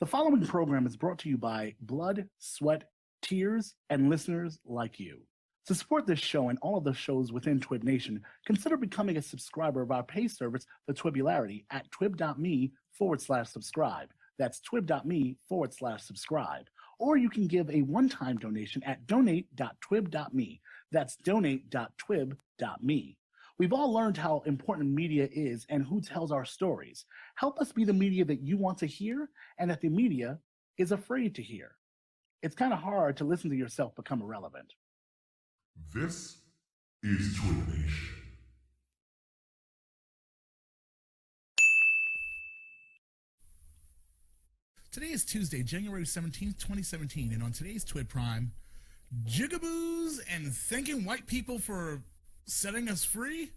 The following program is brought to you by Blood, Sweat, Tears, and listeners like you. To support this show and all of the shows within Twib Nation, consider becoming a subscriber of our pay service, The Twibularity, at twib.me/subscribe. That's twib.me/subscribe. Or you can give a one-time donation at donate.twib.me. That's donate.twib.me. We've all learned how important media is and who tells our stories. Help us be the media that you want to hear and that the media is afraid to hear. It's kind of hard to listen to yourself become irrelevant. This is Twib Nation. Today is Tuesday, January 17th, 2017, and on today's Twib Prime, jigaboos and thanking white people for setting us free?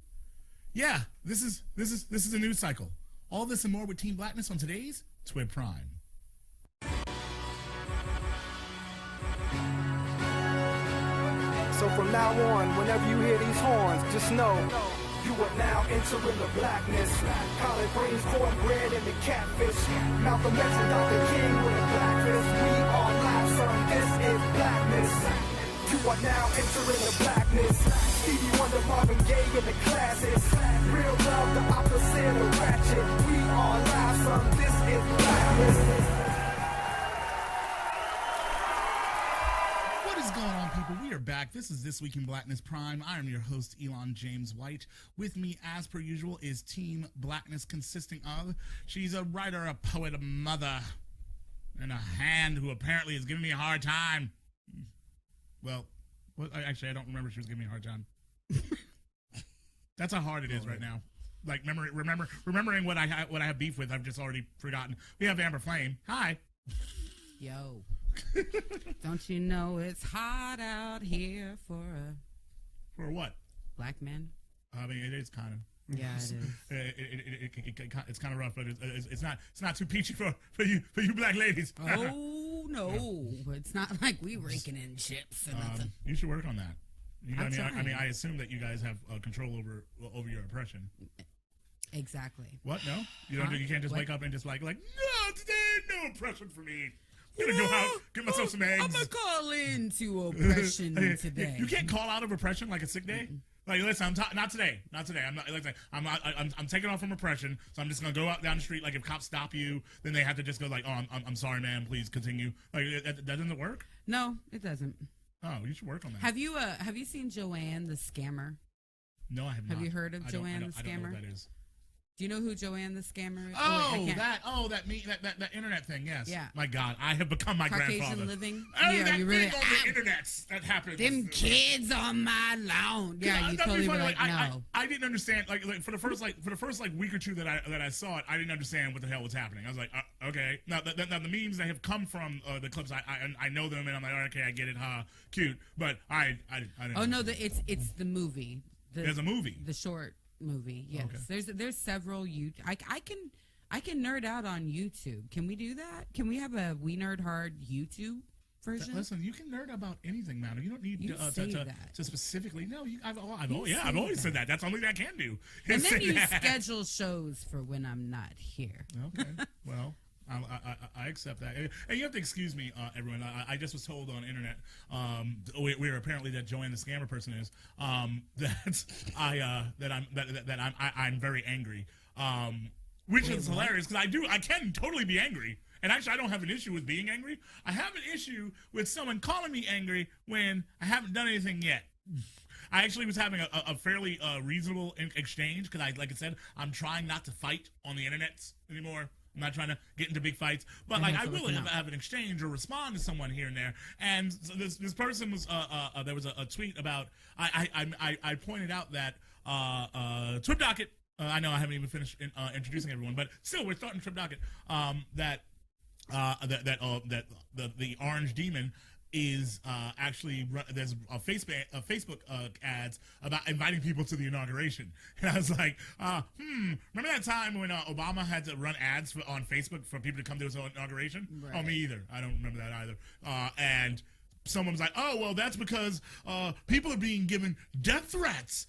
Yeah, this is a news cycle. All this and more with Team Blackness on today's Twib Prime. So from now on, whenever you hear these horns, just know you are now entering the blackness. Collard greens, cornbread, and the catfish. Malcolm X and Dr. King with a blackness. We are live, son. This is blackness. You are now entering the blackness. Stevie Wonder, Marvin Gaye, and the classics. Real love, the opposite of ratchet. We are live, son. This is blackness. What is going on, people? We are back. This is This Week in Blackness Prime. I am your host, Elon James White. With me, as per usual, is Team Blackness, consisting of, she's a writer, a poet, a mother, and a hand who apparently is giving me a hard time. Well, actually, I don't remember if she was giving me a hard time. That's how hard it is right now. Like, remembering what I have beef with, I've just already forgotten. We have Amber Flame. Hi. Yo. Don't you know it's hot out here for what? Black men? I mean, it is kind of. Yeah, it is. It's kind of rough, but it's not too peachy for you black ladies. Oh no, it's not like we raking in chips or nothing. You should work on that. I mean, I assume that you guys have control over your oppression. Exactly. What? No, you don't. You can't just wake up and just like no, today no oppression for me. I'm gonna go out, get myself some eggs. I'm gonna call into oppression today. You can't call out of oppression like a sick day. Like, listen, not today. I'm not. Like, I'm taking off from oppression, so I'm just gonna go out down the street. Like, if cops stop you, then they have to just go like, "Oh, I'm sorry, man. Please continue." Like, that doesn't work. No, it doesn't. Oh, you should work on that. Have you seen Joanne the Scammer? No, I have not. Have you heard of Joanne the Scammer? I don't know what that is. Do you know who Joanne the Scammer is? That internet thing, yes. Yeah. My God, I have become my Caucasian grandfather. living? Oh, yeah, that you thing really, on the internet that happened. Them kids on my lawn. Yeah, you totally were like, no. I didn't understand. Like for the first week or two that I saw it, I didn't understand what the hell was happening. I was like, okay. Now the memes that have come from the clips, I know them, and I'm like, okay, I get it, cute. But I didn't. Oh no, it's the movie. There's a movie. The short movie. Yes, okay. There's several. I can nerd out on YouTube. Can we do that? Can we have a We Nerd Hard YouTube version? Listen, you can nerd about anything, man. You don't need to specifically. No, I've always said that. That's the only thing I can do. And then you schedule shows for when I'm not here. Okay. Well, I accept that. And you have to excuse me, everyone. I just was told on the internet, where apparently that Joanne the Scammer person is, that I'm very angry. Which is hilarious because I can totally be angry. And actually, I don't have an issue with being angry. I have an issue with someone calling me angry when I haven't done anything yet. I actually was having a fairly reasonable exchange because, like I said, I'm trying not to fight on the internet anymore. I'm not trying to get into big fights, but like I will have an exchange or respond to someone here and there. And so this person was there was a tweet about I pointed out that Twib Docket. I know I haven't even finished introducing everyone, but still we're starting Twib Docket. That the Orange Demon is actually there's a Facebook ads about inviting people to the inauguration, and I was like, remember that time when Obama had to run ads on Facebook for people to come to his inauguration? Right. Oh, me either. I don't remember that either. And someone was like, oh, well, that's because people are being given death threats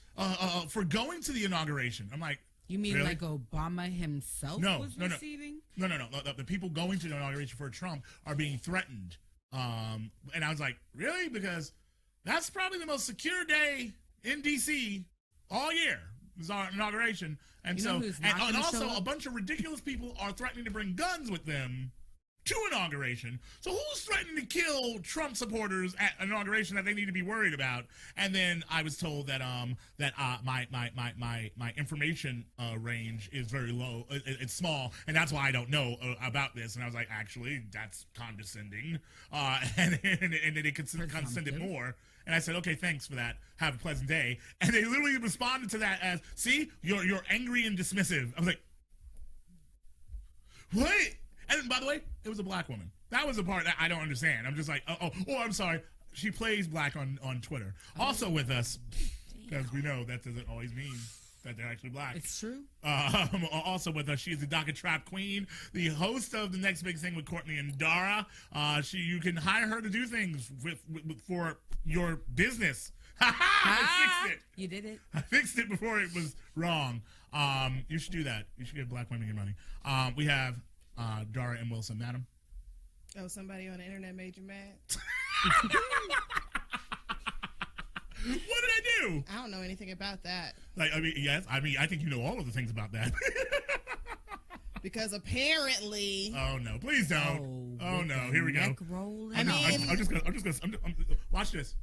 for going to the inauguration. I'm like, You mean Really? like Obama himself was no. receiving? No. The people going to the inauguration for Trump are being threatened. And I was like, really? Because that's probably the most secure day in D.C. all year. Is our inauguration. And You know who's not and gonna also show up? a bunch of ridiculous people are threatening to bring guns with them to inauguration. So who's threatening to kill Trump supporters at inauguration that they need to be worried about? And then I was told that my information range is very low. It's small, and that's why I don't know about this. And I was like, actually, that's condescending. And then they could send it more. And I said, okay, thanks for that. Have a pleasant day. And they literally responded to that as, see, you're angry and dismissive. I was like, what? And by the way, it was a black woman. That was the part that I don't understand. I'm just like, oh, I'm sorry. She plays black on Twitter. Also with us, because we know that doesn't always mean that they're actually black. It's true. Also with us, she is the Docket Trap Queen, the host of The Next Big Thing with Courtney and Dara. You can hire her to do things for your business. I fixed it. You did it. I fixed it before it was wrong. You should do that. You should give black women your money. We have Dara M. Wilson, madam. Oh, somebody on the internet made you mad? What did I do? I don't know anything about that. Yes. I think you know all of the things about that. Because apparently, Oh no! Please don't. Oh no! Here we go. Neck rolling. I mean- I'm just gonna. Watch this.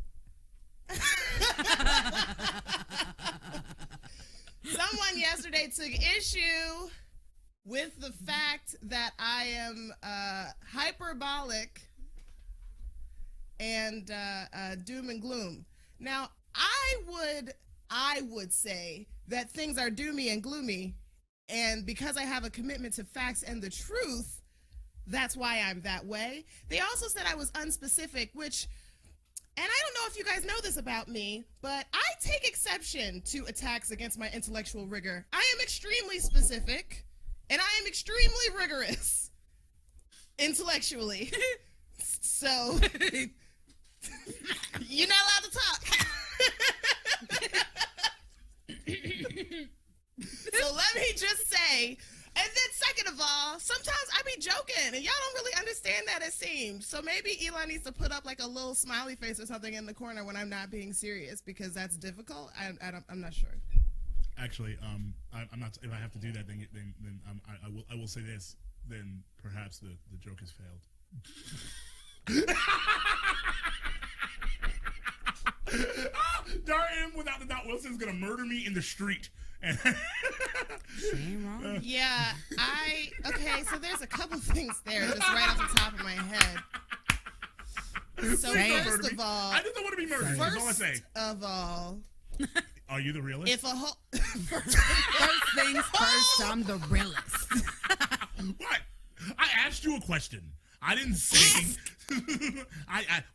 someone yesterday took issue with the fact that I am hyperbolic and doom and gloom. Now, I would say that things are doomy and gloomy, and because I have a commitment to facts and the truth, that's why I'm that way. They also said I was unspecific, which, and I don't know if you guys know this about me, but I take exception to attacks against my intellectual rigor. I am extremely specific, and I am extremely rigorous intellectually. So, you're not allowed to talk. So let me just say, and then second of all, sometimes I be joking and y'all don't really understand that, it seems. So maybe Elon needs to put up like a little smiley face or something in the corner when I'm not being serious, because that's difficult. I'm not sure. Actually, I'm not. If I have to do that, then I will say this. Then perhaps the joke has failed. Dara M, without the doubt, Wilson's gonna murder me in the street. Ain't wrong. Yeah, okay, so there's a couple things there just right off the top of my head. So Say it. first of all, I just don't want to be murdered. That's all I say. first of all, Are you the realist? if a whole First things first, I'm the realist. What? I asked you a question. I didn't say.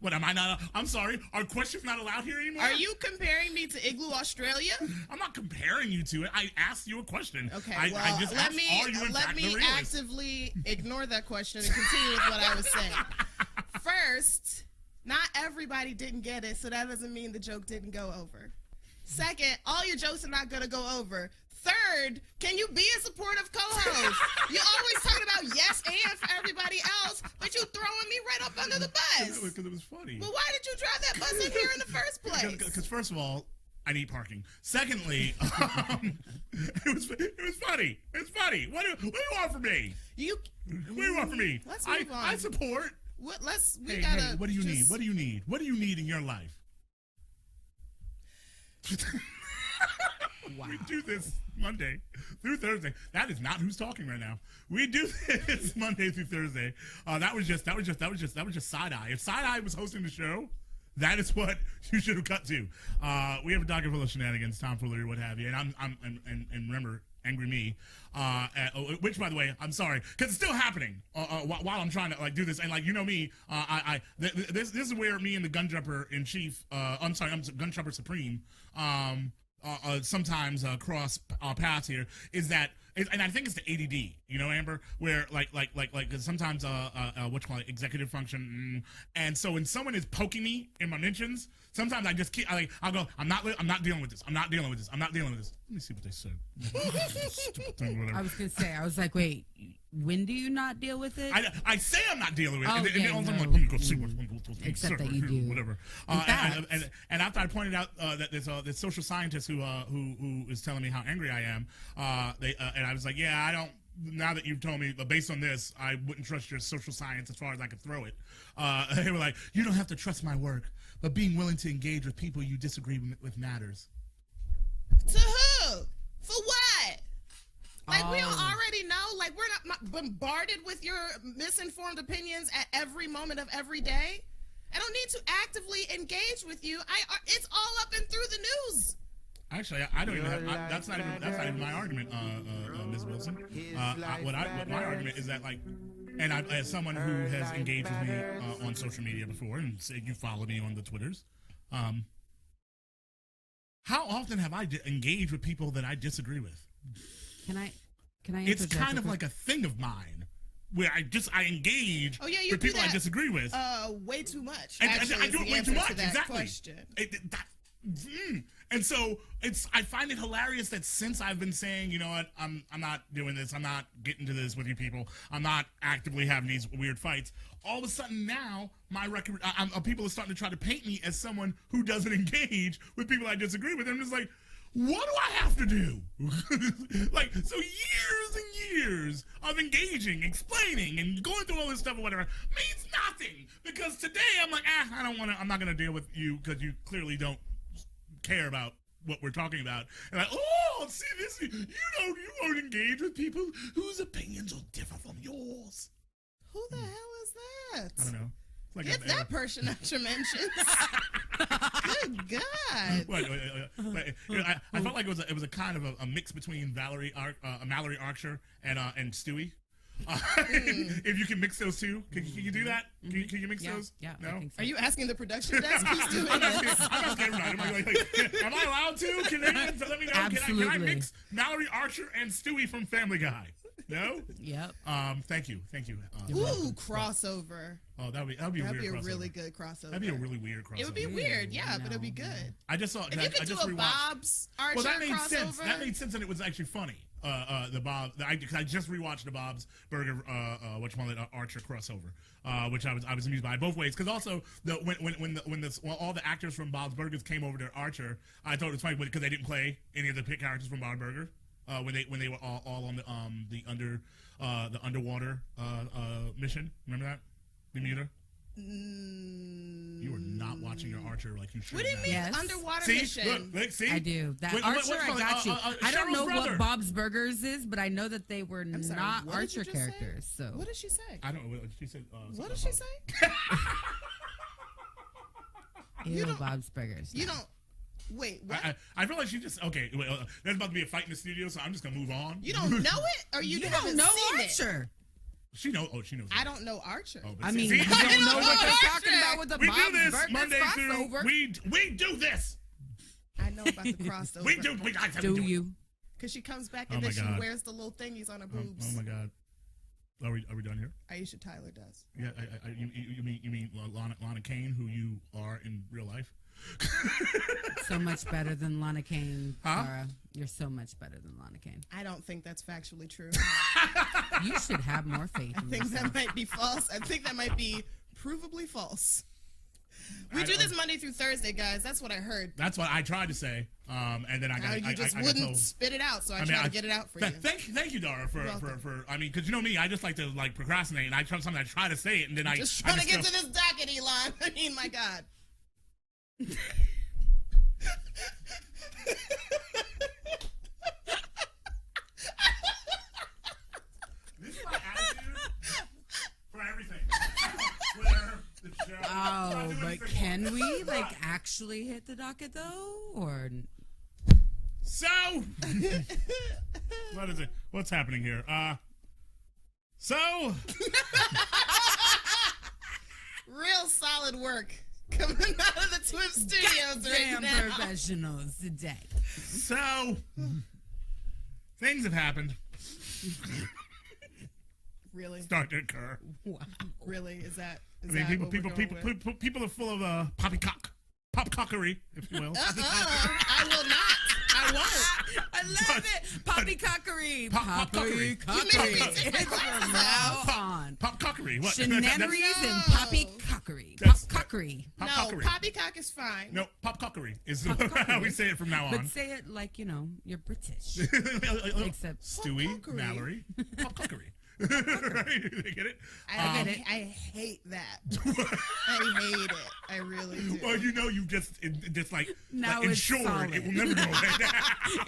What am I not? I'm sorry. Are questions not allowed here anymore? Are you comparing me to Igloo Australia? I'm not comparing you to it. I asked you a question. Okay, I well, just let asked, me are you in fact the realist? actively ignore that question and continue with what I was saying. First, not everybody didn't get it, so that doesn't mean the joke didn't go over. Second, all your jokes are not going to go over. Third, can you be a supportive co-host? You're always talking about yes and for everybody else, but you throwing me right up under the bus. Because it was funny. Well, why did you drive that bus in here in the first place? Because first of all, I need parking. Secondly, it was funny. It's funny. What do you want from me? What do you want from me? Let's move on. I support. What What do you need? What do you need? What do you need in your life? Wow. We do this Monday through Thursday. That is not who's talking right now. We do this Monday through Thursday. That was just side eye. If side eye was hosting the show, that is what you should have cut to. We have a docket full of shenanigans, tomfoolery, what have you, and remember, angry me. Which, by the way, I'm sorry, because it's still happening while I'm trying to do this. And you know me, this is where me and the gun jumper in chief, I'm gun jumper supreme, sometimes cross paths here. Is that, and I think it's the ADD. You know, Amber, where like 'cause sometimes executive function, and so when someone is poking me in my mentions, sometimes I just keep I'll go, I'm not dealing with this. I'm not dealing with this. I'm not dealing with this. Let me see what they said. Stupid thing, whatever. I was gonna say, I was like, wait, when do you not deal with it? I say I'm not dealing with it, and then all of a sudden I'm no. like, let me go see what's Except that you do. whatever. In fact- And after I pointed out that there's this social scientist who is telling me how angry I am, and I was like, yeah, I don't. Now that you've told me, but based on this, I wouldn't trust your social science as far as I could throw it. They were like, you don't have to trust my work, but being willing to engage with people you disagree with matters. To who? For what? Like, we don't Oh. already know. Like, we're not bombarded with your misinformed opinions at every moment of every day. I don't need to actively engage with you. It's all up and through the news. Actually, I don't even have. That's not even my argument, Ms. Wilson. My argument is that, like, and as someone who has engaged with me on social media before, and say you follow me on the Twitters, how often have I engaged with people that I disagree with? Can I? It's interject kind real of quick? like a thing of mine where I engage Oh, yeah, you with do people I that, disagree with. Way too much. And Actually, I do is it the way answer too to much. that Exactly. question. And so I find it hilarious that since I've been saying, you know what, I'm not doing this, I'm not getting to this with you people, I'm not actively having these weird fights. All of a sudden now, my record, people are starting to try to paint me as someone who doesn't engage with people I disagree with. And I'm just like, what do I have to do? Like, so years and years of engaging, explaining, and going through all this stuff or whatever means nothing. Because today I'm like, I'm not going to deal with you because you clearly don't care about what we're talking about. And like, oh, see this, you won't engage with people whose opinions will differ from yours. Who the hell is that? I don't know. Like Get that person out your mentions. Good God. I felt like it was a kind of a mix between Mallory Archer and Stewie. If you can mix those two, can you do that? Can you mix those? Yeah. No. I think so. Are you asking the production desk who's doing I'm this? asking everybody. I'm like, am I allowed to? Can anyone let me know? Can I Absolutely. mix Mallory Archer and Stewie from Family Guy? No. Yep. Thank you. Ooh, crossover. Oh, that'd be a That'd weird be a crossover. really good crossover. That'd be a really weird crossover. It would be weird, yeah, but it'd be No. good. I just saw. If you I could do just a rewatched. Bob's Archer Well, that made crossover. sense. That made sense, and it was actually funny. The Bob, because I just rewatched the Bob's Burger, Archer crossover, which I was amused by both ways. Because also when all the actors from Bob's Burgers came over to Archer, I thought it was funny because they didn't play any of the characters from Bob's Burger. When they were all on the underwater mission. Remember that? Bermuda. You were not watching your Archer like you should. What do you mean Yes. underwater See, mission? look, see. I do. That What's Archer, I called, got you. I don't Cheryl's know brother. what Bob's Burgers is, but I know that they were I'm sorry, not what did you Archer just say? characters. So What did she say? I don't know what she said. What did she say? ew, don't- Bob's Burgers. You don't. Wait, what? I feel like she just okay. Wait, there's about to be a fight in the studio, so I'm just gonna move on. You don't know it, or you, You haven't don't know seen it? Archer. She knows. Oh, she knows. I don't know Archer. Oh, but I see- mean, see, you see, don't know what Archer. they're talking about with the we Bob's do this Burgers Monday crossover. through. We do this. I know about the crossover. We do. Do you? Because she comes back Oh and my then she God. wears the little thingies on her boobs. Oh my God. Are we done here? Aisha Tyler does. Yeah. You mean Lana Kane, who you are in real life? So much better than Lana Kane, Huh? Sarah. You're so much better than Lana Kane. I don't think that's factually true. You should have more faith I in think yourself. that might be false. I think that might be provably false. We do this Monday through Thursday, guys. That's what I heard. That's what I tried to say, and then I got. You just I got wouldn't told. spit it out, so I tried to get it out for you. Thank you, Dara, for welcome. I mean, because you know me, I just like to procrastinate, and I try to say it, and then Just trying to get to this docket, Elon. I mean, my God. This is my attitude for everything. Twitter, the show. Oh, I do but anything can wrong. we actually hit the docket though, or So, what is it? What's happening here? So, Real solid work coming out of the Twip Studios right damn now. professionals today? things have happened. Really? start to occur. Wow. Really? Is that? I Is mean, that people, what people, we're going people, with? people are full of popcockery, if you will. I will not. I won't. I love it. Poppycockery. Popcockery. Poppycockery. It's from now on. Popcockery. What? Shenanigans and No. poppycockery. That's- Popcockery. No, Popcockery. poppycock is fine. No, popcockery is how we say it from now on. But say it like, you're British. Except Stewie, Popcockery. Mallory, popcockery. Right? You get it? I hate that. I hate it. I really do. Well, you just like Now like it's ensured solid. it will never go away.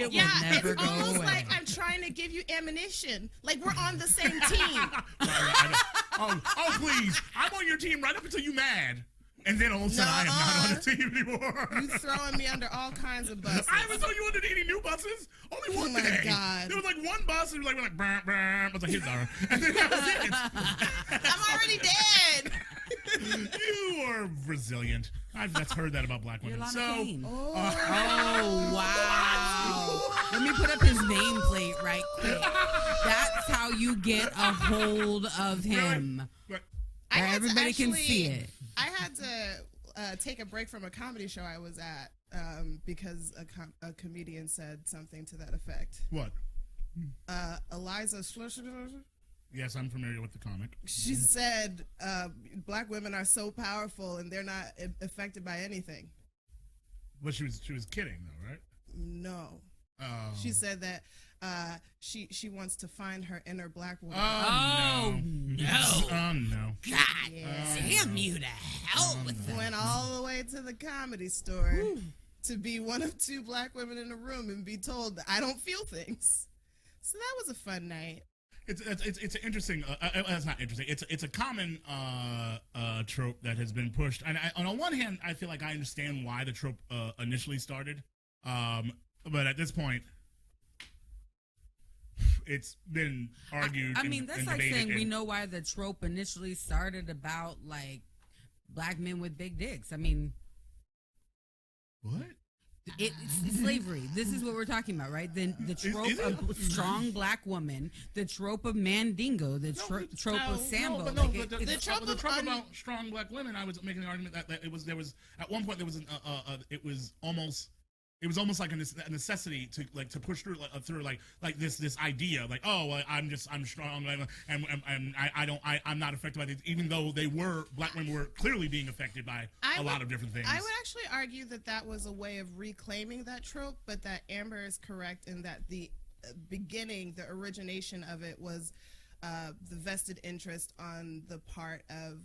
It Yeah, will never it's go almost away. like I'm trying to give you ammunition. Like we're on the same team. Right. Oh, please! I'm on your team right up until you mad, and then all of a sudden I am not on the team anymore. You throwing me under all kinds of buses. I haven't thrown you under any new buses. Only one Oh my day. God. There was like one bus, and we're like, brr, brr. I was like, here's Dara. And then that was it. I'm already dead. You are resilient. I've that's heard that about black You're women. Lana So, Queen. Oh. Wow. Let me put up his nameplate right quick. That's how you get a hold of him. but I had to Everybody can see actually- it. I had to take a break from a comedy show I was at because a comedian said something to that effect. what? Eliza Schlesinger, Yes, I'm familiar with the comic. she said black women are so powerful and they're not affected by anything. But she was kidding though, right? No. Oh. She said that she wants to find her inner black woman. Oh, no. Oh no. God Yeah. damn you to hell with that. Went all the way to the comedy store to be one of two black women in a room and be told that I don't feel things. So that was a fun night. It's an interesting. It's not interesting. It's a common trope that has been pushed. And on the one hand, I feel like I understand why the trope initially started, but at this point, it's been argued. I mean, and, that's and like debated saying we and- know why the trope initially started about like black men with big dicks. I mean, what. it's slavery. This is what we're talking about, right? The trope is it? of strong black woman, the trope of mandingo, the trope of sambo. but like but it's- the trope about strong black women. I was making the argument that there was at one point there was it was almost like a necessity to push through this idea like I'm strong and I'm not affected by this, even though black women were clearly being affected by a lot of different things. I would actually argue that was a way of reclaiming that trope, but that Amber is correct in that the beginning, the origination of it was the vested interest on the part of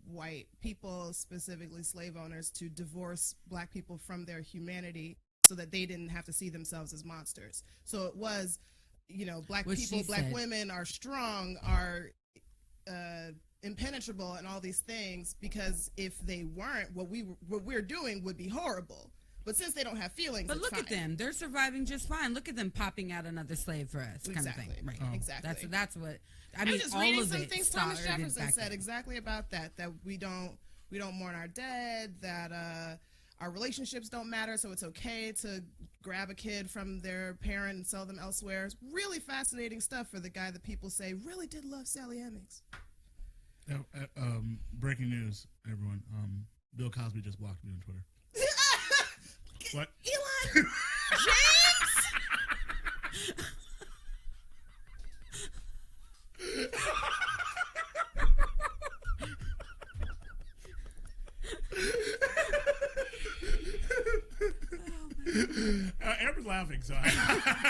white people, specifically slave owners, to divorce black people from their humanity so that they didn't have to see themselves as monsters. So it was, black What people, she black said. women are strong, are impenetrable, and all these things, because if they weren't, what we're doing would be horrible. But since they don't have feelings, But it's look at fine. them; they're surviving just fine. Look at them popping out another slave for us, kind Exactly. of thing. Right? Exactly. That's what I I mean. was just all reading of some it things Thomas started Jefferson back said then. exactly about that we don't mourn our dead, that our relationships don't matter, so it's okay to grab a kid from their parent and sell them elsewhere. It's really fascinating stuff for the guy that people say really did love Sally Hemings. Breaking news, everyone. Bill Cosby just blocked me on Twitter. What? Elon James. Amber's laughing, so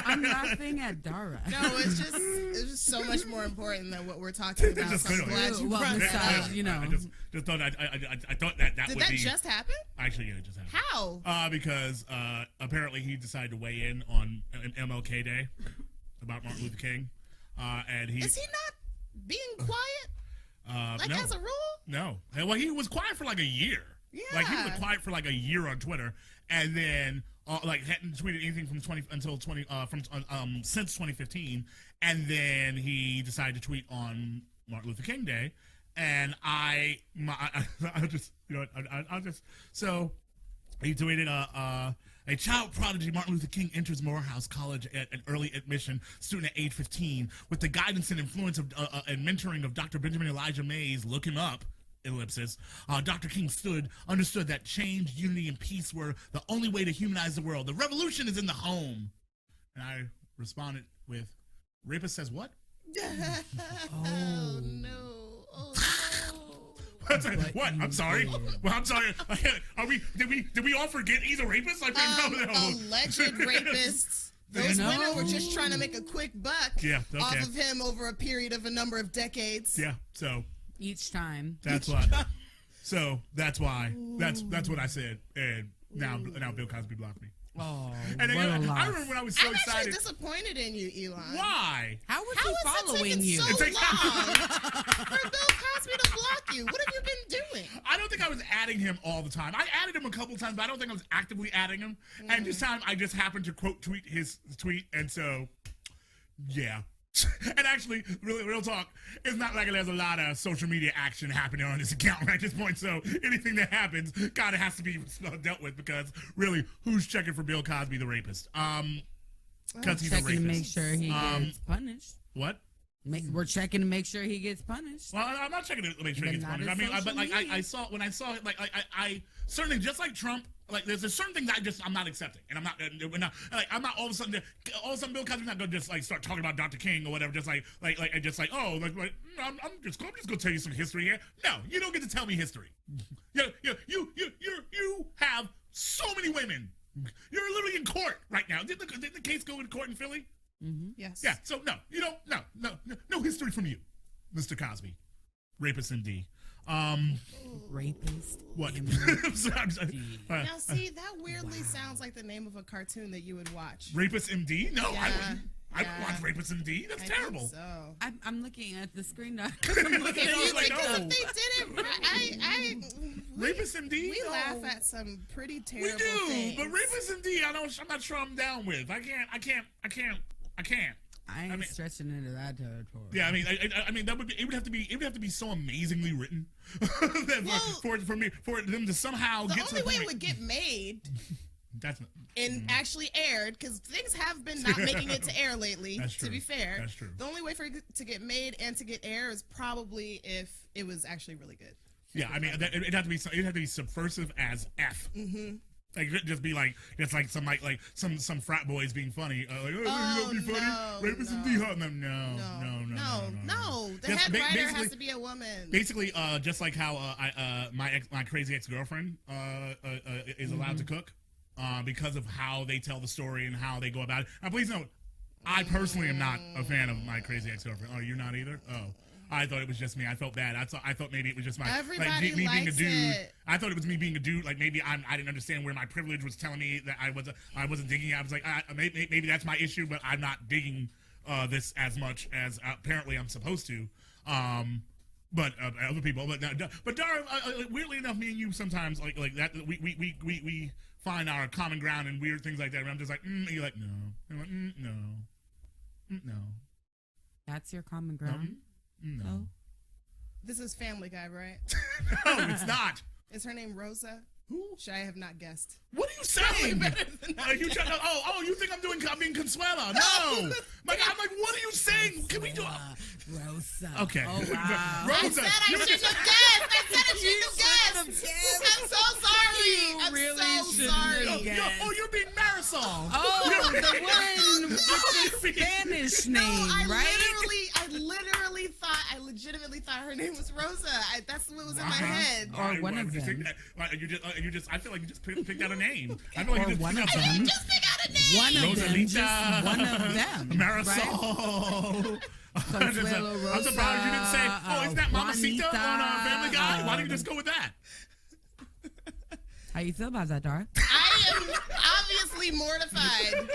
I'm laughing at Dara. No, it's just so much more important than what we're talking about. Just So I'm clearly. glad you Well, brought that massage, up. you know. I just thought I thought that Did would that be just happen? actually it just happened. How? Because apparently he decided to weigh in on MLK Day about Martin Luther King, and Is he not being quiet? Like no, as a rule? no. Well, he was quiet for like a year. Like he was Yeah. quiet for like a year on Twitter, and then hadn't tweeted anything from since 2015, and then he decided to tweet on Martin Luther King Day, and I just so he tweeted A child prodigy, Martin Luther King, enters Morehouse College at an early admission student at age 15. With the guidance and influence of and mentoring of Dr. Benjamin Elijah Mays, look him up, ellipsis, Dr. King understood that change, unity, and peace were the only way to humanize the world. The revolution is in the home. And I responded with, rapist says what? Oh no. Oh no. What? I'm sorry. Well, I'm sorry. Did we all forget he's a rapist? Like, no. Alleged rapists. Those women were just trying to make a quick buck off of him over a period of a number of decades. Yeah. So Each time. that's why. So that's why. That's what I said. And now Bill Cosby blocked me. Oh, And then, what a I loss. remember when I was so I'm actually excited. disappointed in you, Elon. Why? How was How he is it following taking you? so It's like- long for Bill Cosby to block you? What have you been doing? I don't think I was adding him all the time. I added him a couple times, but I don't think I was actively adding him. And this time, I just happened to quote tweet his tweet, and so, yeah. And actually, real talk, it's not like there's a lot of social media action happening on this account right at this point. So anything that happens kind of has to be dealt with, because really, who's checking for Bill Cosby, the rapist? Because he's a Checking to make rapist. sure he gets punished. What? We're checking to make sure he gets punished. Well, I'm not checking to make sure he But gets not punished. I his mean, social but like media. I saw when I saw it, like I certainly, just like Trump, like there's a certain things I'm not accepting, and I'm not all of a sudden Bill Cosby's not gonna just like start talking about Dr. King or whatever, just like I'm just gonna tell you some history here. No, you don't get to tell me history. You have so many women. You're literally in court right now. Didn't the case go in court in Philly? Yes. Yeah, so no, you don't, no history from you, Mr. Cosby, rapist MD. Rapist. What? I'm sorry. Now, see, that weirdly sounds like the name of a cartoon that you would watch. Rapist MD? No, I Yeah, wouldn't. I would yeah. watch Rapist MD. That's I think terrible. So. I'm looking at the screen now. looking at it like, Because no. if they did it, Rapist MD? we No. laugh at some pretty We terrible do, things. but Rapist MD, I'm not sure I'm down with. I can't. I ain't stretching into that territory. Yeah, I mean, I mean, it would have to be so amazingly written that for them to somehow The get to only the way point. it would get made That's not, and actually aired, because things have been not making it to air lately, That's to be true. fair. That's true. The only way for it to get made and to get air is probably if it was actually really good. yeah, I mean, it'd have to be subversive as F. Mm-hmm. Like, it'd just be like, it's like some some frat boys being funny. Like, you don't be funny. no, Rapist and D-Hut. No. The Just head writer basically- has to be a woman. Basically, just like how my crazy ex-girlfriend is allowed to cook, because of how they tell the story and how they go about it. Now, please note, I personally am not a fan of my crazy ex-girlfriend. Oh, you're not either? Oh. I thought it was just me. I felt bad. I thought maybe it was just my Everybody me being a likes dude. it. I thought it was me being a dude. Like maybe I didn't understand where my privilege was telling me that I wasn't digging it. I was like, maybe that's my issue, but I'm not digging this as much as apparently I'm supposed to. But other people. But Dara, weirdly enough, me and you sometimes like that. We find our common ground and weird things like that. And I'm just like, and you're like, no. I'm like, no. That's your common ground. No. Oh. This is Family Guy, right? No, it's not. Is her name Rosa? Who? Should I have not guessed? What are you saying? You trying to, you think I'm being Consuela? No. I'm like, what are you saying? Can we do Rosa. Okay. Oh, wow. Rosa. I said I shouldn't have guessed. I said I shouldn't have guessed. I'm so sorry. You I'm really so shouldn't sorry. have guessed. You're being Marisol. Oh, the one with the Spanish name, right? I legitimately thought her name was Rosa. That's what was in my head. Or one of them. You just. I feel like you just picked out a name. I feel like Or you just one picked of out them. Just pick out a name. One of them. Rosalita. Just one of them. Right? Marisol. Consuelo I'm surprised you didn't say, Rosa, isn't that Mamacita Juanita, on Family Guy? Why don't you just go with that? How you feel about that, Dara? I am obviously mortified.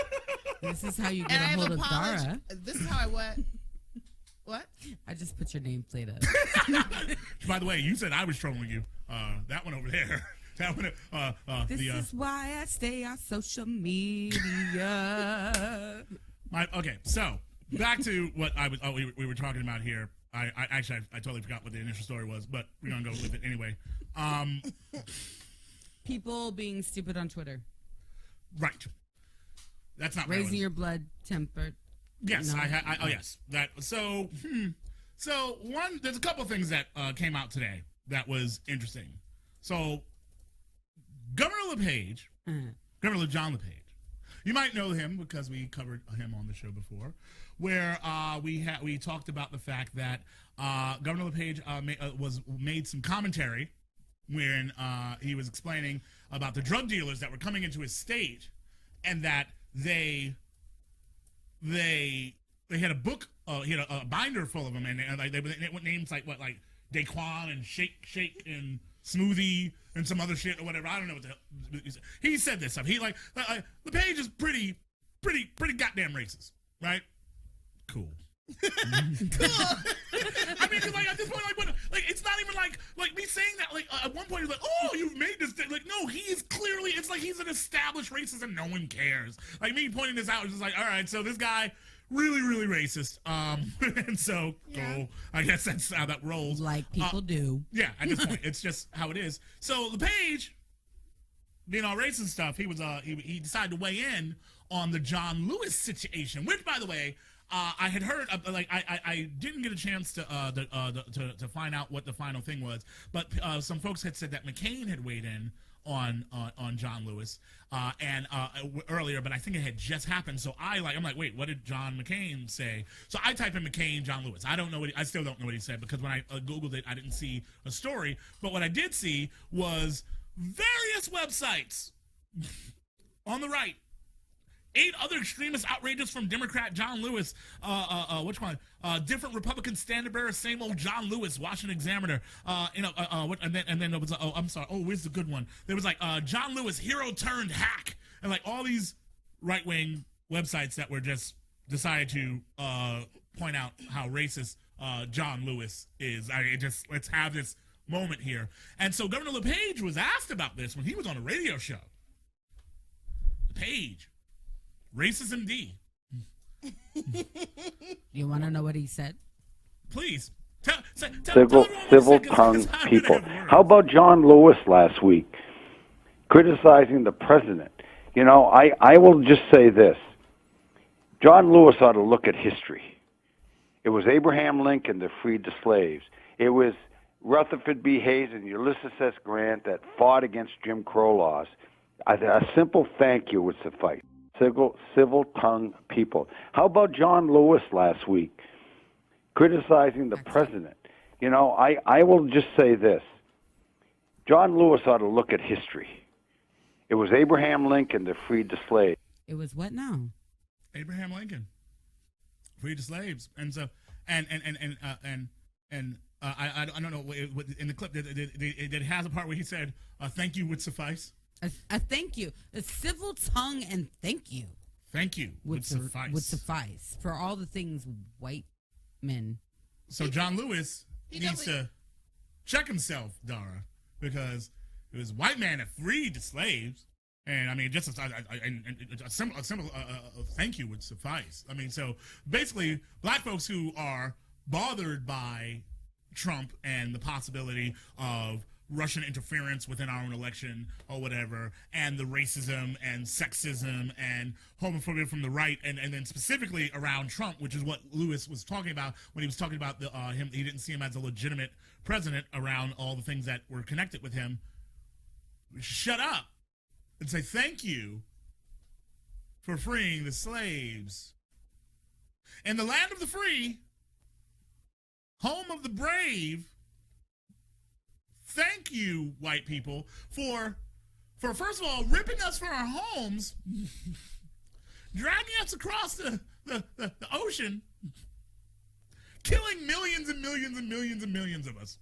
This is how you get And a I have hold of apologized. Dara. This is how I what? What? I just put your nameplate up. By the way, you said I was trolling you. That one over there. That one. This is why I stay on social media. Okay, so back to what we were talking about here. I actually totally forgot what the initial story was, but we're gonna go with it anyway. People being stupid on Twitter. Right. That's not Raising relevant. your blood temper. Yes, No. yes. That so there's a couple of things that came out today that was interesting. So Governor LePage, Governor John LePage, you might know him because we covered him on the show before, where we talked about the fact that Governor LePage made some commentary when he was explaining about the drug dealers that were coming into his state, and that they had a book, he had a binder full of them, and they went names like Daquan and Shake and Smoothie and some other shit or whatever. I don't know what the hell he said this stuff. He LePage is pretty goddamn racist, right? Cool. Cool. I mean, cause at this point, it's not even like me saying that. At one point, he's like, "Oh, you've made this thing." No, he is clearly. It's like he's an established racist, and no one cares. Me pointing this out is just like, all right, so this guy really, really racist. And so, cool. I guess that's how that rolls. Like people do. Yeah, at this point, it's just how it is. So LePage, being all racist stuff, he was he decided to weigh in on the John Lewis situation, which, by the way, I had heard. I didn't get a chance to find out what the final thing was, but some folks had said that McCain had weighed in on John Lewis earlier, but I think it had just happened. So I'm like, wait, what did John McCain say? So I typed in McCain John Lewis. I still don't know what he said, because when I Googled it, I didn't see a story. But what I did see was various websites on the right. 8 other extremist outrages from Democrat John Lewis. Which one? Different Republican standard bearer, same old John Lewis, Washington Examiner. And then there was I'm sorry. Oh, where's the good one? There was John Lewis, hero turned hack, and all these right wing websites that were just decided to point out how racist John Lewis is. Let's have this moment here. And so Governor LePage was asked about this when he was on a radio show. LePage. Racism D. You want to know what he said? Please. Civil tongue people. How about John Lewis last week criticizing the president? I will just say this. John Lewis ought to look at history. It was Abraham Lincoln that freed the slaves. It was Rutherford B. Hayes and Ulysses S. Grant that fought against Jim Crow laws. A simple thank you would suffice. Civil tongue people. How about John Lewis last week criticizing the president? I will just say this. John Lewis ought to look at history. It was Abraham Lincoln that freed the slaves. It was what now? Abraham Lincoln freed the slaves, and so I don't know in the clip it has a part where he said thank you would suffice. A thank you, a civil tongue, and thank you. Thank you would suffice. Would suffice for all the things white men. So John Lewis needs to check himself, Dara, because it was white man that freed the slaves, and I mean, just a simple thank you would suffice. I mean, so basically, black folks who are bothered by Trump and the possibility of Russian interference within our own election or whatever, and the racism and sexism and homophobia from the right, and then specifically around Trump, which is what Lewis was talking about when he was talking about him. He didn't see him as a legitimate president around all the things that were connected with him. Shut up and say thank you for freeing the slaves. In the land of the free, home of the brave, thank you, white people, for first of all ripping us from our homes, dragging us across the ocean, killing millions and millions and millions and millions of us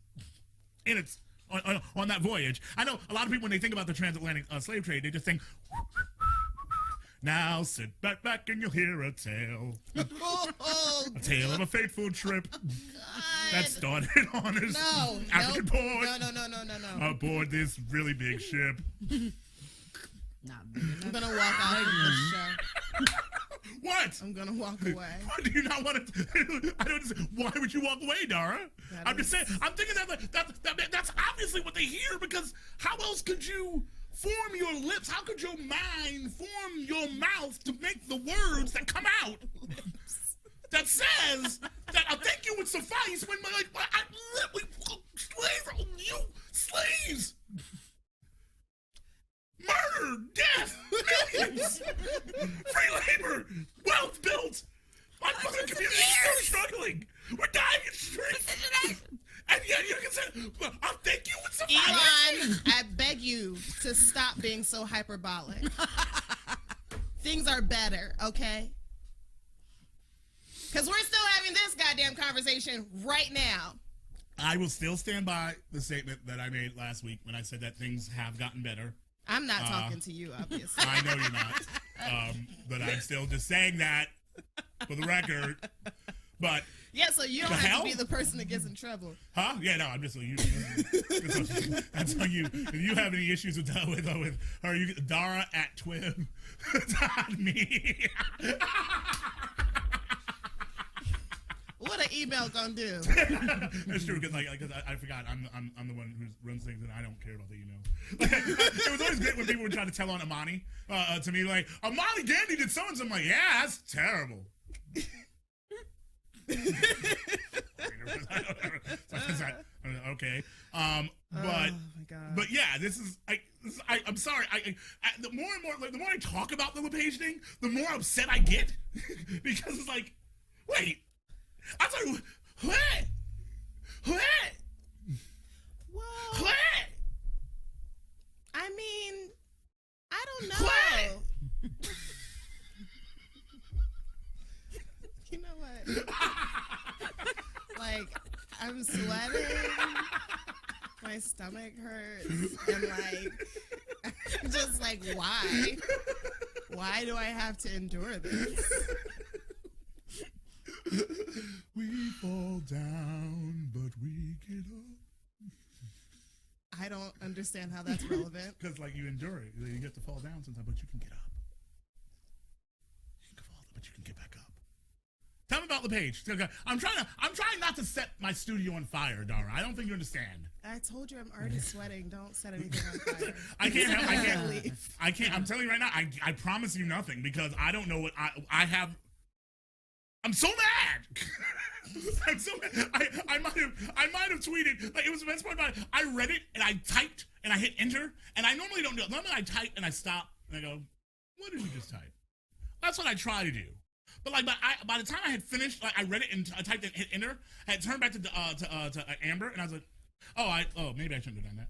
on that voyage. I know a lot of people, when they think about the transatlantic slave trade, they just think, now sit back and you'll hear a tale. A tale of a fateful trip that started on this African port. No. Aboard this really big ship. I'm gonna walk out of this show. What? I'm gonna walk away. Why do you not want to? I don't. Why would you walk away, Dara? I'm just saying. I'm thinking that's obviously what they hear, because how else could you form your lips? How could your mind form your mouth to make the words that come out that says that a thank you would suffice when you slaves, murder, death, millions, free labor, wealth built. My fucking community is still struggling. We're dying in streets. And yet you can say, I think you would survive. Elon, I beg you to stop being so hyperbolic. Things are better, okay? Because we're still having this goddamn conversation right now. I will still stand by the statement that I made last week when I said that things have gotten better. I'm not talking to you, obviously. I know you're not. But I'm still just saying that for the record. But yeah, so you don't have to be the person that gets in trouble. Huh? Yeah, no, I'm just you. That's on you. If you have any issues with her, you Dara at twib.me. What an email gonna do? That's true because I forgot I'm the one who runs things and I don't care about the email. It was always great when people would try to tell on Amani to me like Amani Gandhi did so and so. I'm like, yeah, that's terrible. Okay. But yeah, I'm sorry. The more and more, the more I talk about the LePage thing, the more upset I get because it's like, wait, I was like, what? Well, I mean, I don't know. You know what? Like, I'm sweating. My stomach hurts. And like, I'm just like, why? Why do I have to endure this? We fall down, but we get up. I don't understand how that's relevant. Because like you endure it. You get to fall down sometimes, but you can get up. You can fall, but you can get back up. Tell me about LePage. I'm trying not to set my studio on fire, Dara. I don't think you understand. I told you I'm already sweating. Don't set anything on fire. I can't. I'm telling you right now. I promise you nothing because I don't know what I have. I'm so mad. I'm so mad. I might have tweeted. Like, it was the best part about it. I read it and I typed and I hit enter and I normally don't do it. Normally I type and I stop and I go, "What did you just type?" That's what I try to do. But like, by the time I had finished, like I read it and I typed and hit enter. I had turned back to Amber and I was like, "Oh, maybe I shouldn't have done that."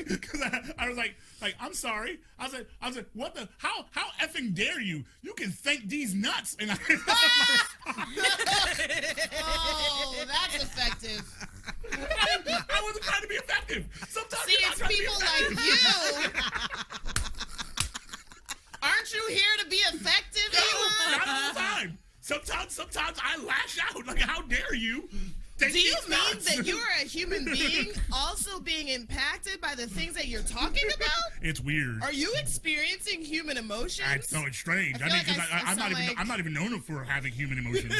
Because I was like, I'm sorry. I was like, what the? How effing dare you? You can thank these nuts. And oh, that's effective. I wasn't trying to be effective. Sometimes it's people like you. Aren't you here to be effective? No, not all the time. Sometimes I lash out. Like, how dare you? Do you mean that you are a human being also being impacted by the things that you're talking about? It's weird. Are you experiencing human emotions? It's strange. I mean, because I'm not even known for having human emotions.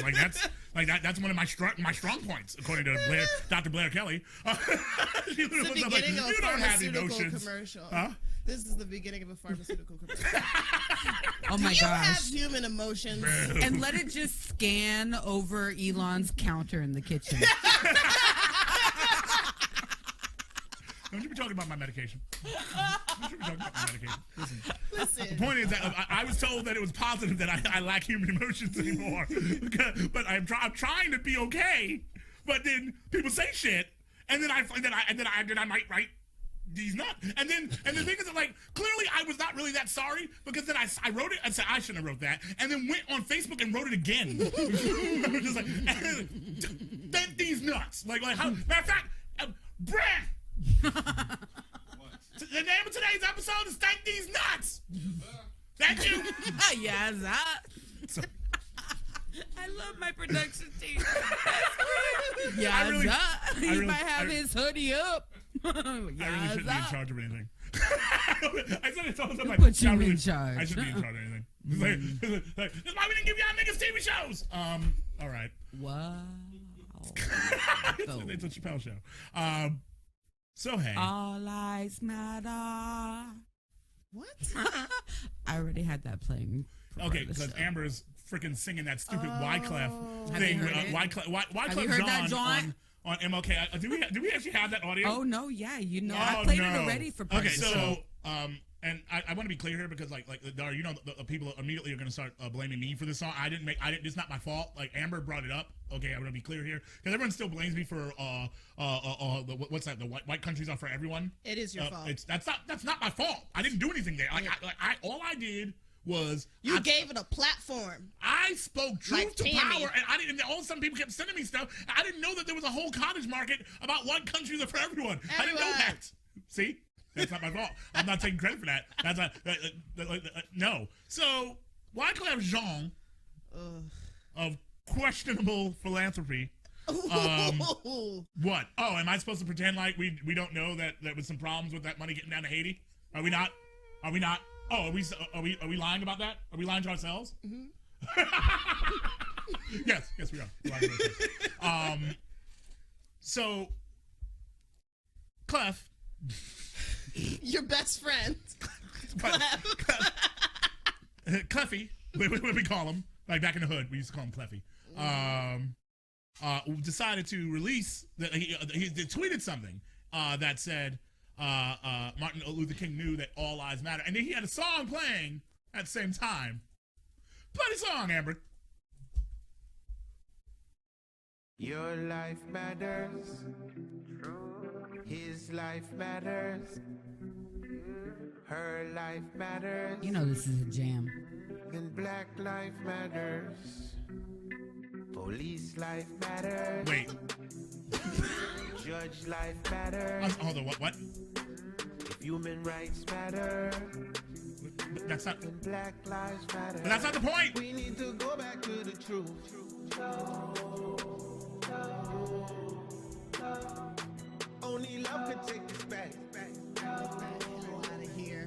That's one of my strong points, according to Dr. Blair Kelly. It's the beginning of a pharmaceutical commercial. Huh? This is the beginning of a pharmaceutical commercial. Oh my gosh. You have human emotions. Bro. And let it just scan over Elon's counter in the kitchen. Don't you be talking about my medication. Listen. The point is that I was told that it was positive that I lack human emotions anymore. But I'm trying to be okay. But then people say shit, and then I might write these nuts. And the thing is that, like, clearly I was not really that sorry because then I wrote it and said I shouldn't have wrote that, and then went on Facebook and wrote it again. I was just like, thank these nuts. Like how? Matter of fact, Brad. The name of today's episode is "Thank These Nuts." Thank you. Yes, I love my production team. Yeah, he might have his hoodie up. I really shouldn't be in charge of anything. I said it all the time. Like, put you in charge. I shouldn't be in charge of anything. Like, that's why we didn't give y'all niggas TV shows. All right. Wow. It's a Chappelle show. So hey. All lives matter. What? I already had that playing. Okay, because Amber's freaking singing that stupid Wyclef Have thing. you heard it? Wyclef Have you heard that, John John? on MLK. Do we actually have that audio? Oh no, yeah, Oh, I played no. it already for. Okay, Party. so and I want to be clear here because like Dar, you know, the people immediately are going to start blaming me for this song. I didn't. It's not my fault. Like Amber brought it up. Okay, I want to be clear here because everyone still blames me for what's that? The white countries are for everyone. It is your fault. That's not my fault. I didn't do anything there. All I did was you gave it a platform. I spoke truth Like to Tammy. power, and I didn't. All of a sudden, people kept sending me stuff. I didn't know that there was a whole cottage market about one country for everyone. I didn't know that. See, that's not my fault. I'm not taking credit for that. That's not no. So Wyclef Jean of questionable philanthropy. What? Oh, am I supposed to pretend like we don't know that there was some problems with that money getting down to Haiti? Are we not? Are we not? Oh, are we lying about that? Are we lying to ourselves? Mm-hmm. yes, we are. We're lying to ourselves. So, Clef, your best friend, Cleffy, what we call him, like back in the hood, we used to call him Cleffy. Decided to release that he tweeted something that said. Martin Luther King knew that all lives matter, and then he had a song playing at the same time. Play the song, Amber. Your life matters. His life matters. Her life matters. You know this is a jam. Then Black life matters. Police life matters. Wait. Judge life matters. Hold on. What? If human rights matter. That's not. Then Black lives matter. But that's not the point. We need to go back to the truth. Only love can take us back. out of here.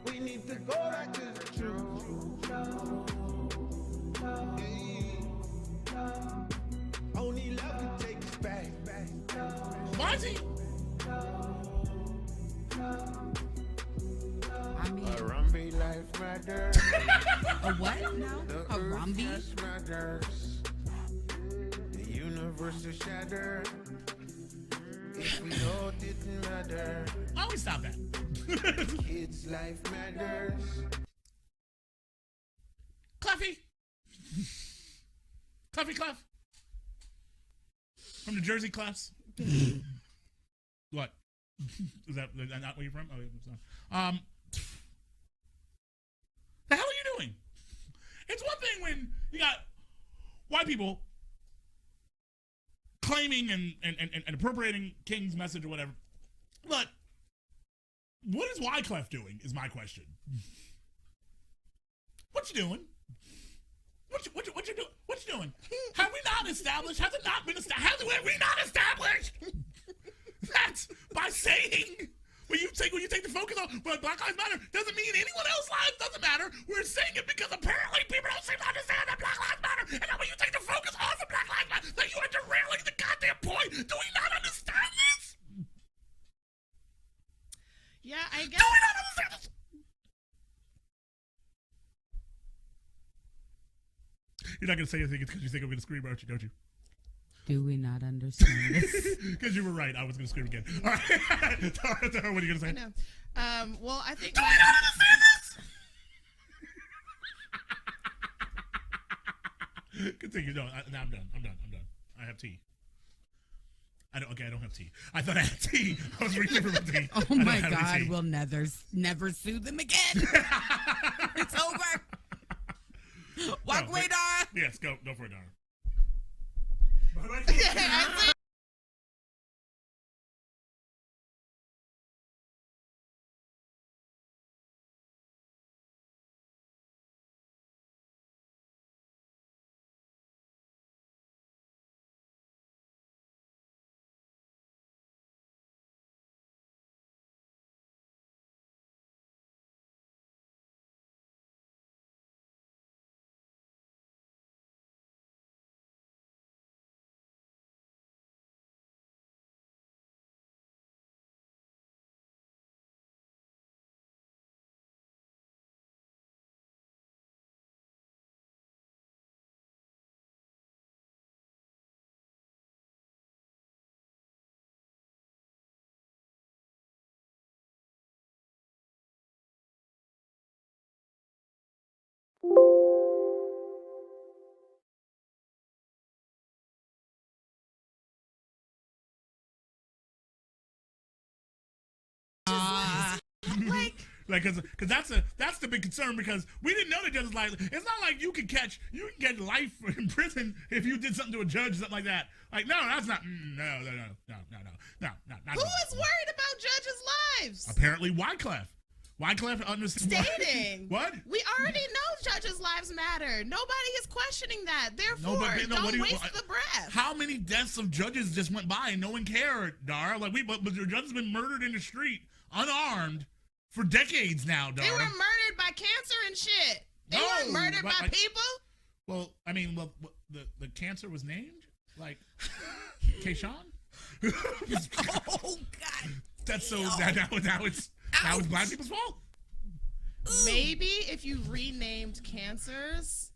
We need to go back to the truth. Yeah. Only love can take us back. Why is he? I mean, Harambe life matters. a what now? The A earth Rambi? just matters. The universe will shatter. If we all didn't matter. I always stop that. Kids' life matters. Cleffy. Clef. From the Jersey Clefs. What? Is that not where you're from? Oh, it's not. The hell are you doing? It's one thing when you got white people claiming and appropriating King's message or whatever. But what is Wyclef doing is my question. What you doing? What you doing? What you doing? Have we not established? Has it not been established? Have we not established that by saying when you take the focus on Black Lives Matter doesn't mean anyone else's lives doesn't matter. We're saying it because apparently people don't seem to understand that Black Lives Matter, and then when you take the focus off of Black Lives Matter, then you are derailing the goddamn point. Do we not understand this? Yeah, I Do guess. we not understand this? You're not gonna say anything because you think I'm gonna scream, aren't you? Don't you? do we not understand this? Because you were right. I was gonna scream again. All right. Tara, what are you gonna say? I know. Well, I think. Do we not understand this? Continue. No, I'm done. I have tea. I don't have tea. I thought I had tea. I was reaching for my tea. Oh I don't my have any God, tea. we'll never sue them again. It's over. Walk away, Dara. Yes, go for it, Dara. I think Like, cause that's the big concern because we didn't know the judge's life. It's not like you can get life in prison if you did something to a judge, something like that. Like, no, that's not. No. Not Who is worried about judges' lives? Apparently, Wyclef understands. Stating. What? We already know judges' lives matter. Nobody is questioning that. Therefore, what don't do you- waste the breath. How many deaths of judges just went by and no one cared, Dara? Like but the judge has been murdered in the street, unarmed, for decades now, Dara. They were murdered by cancer and shit. They No, weren't murdered but, by like- people. Well, I mean, the cancer was named like Kayshawn. Oh God. That's so now it's black people's fault. Maybe if you renamed cancers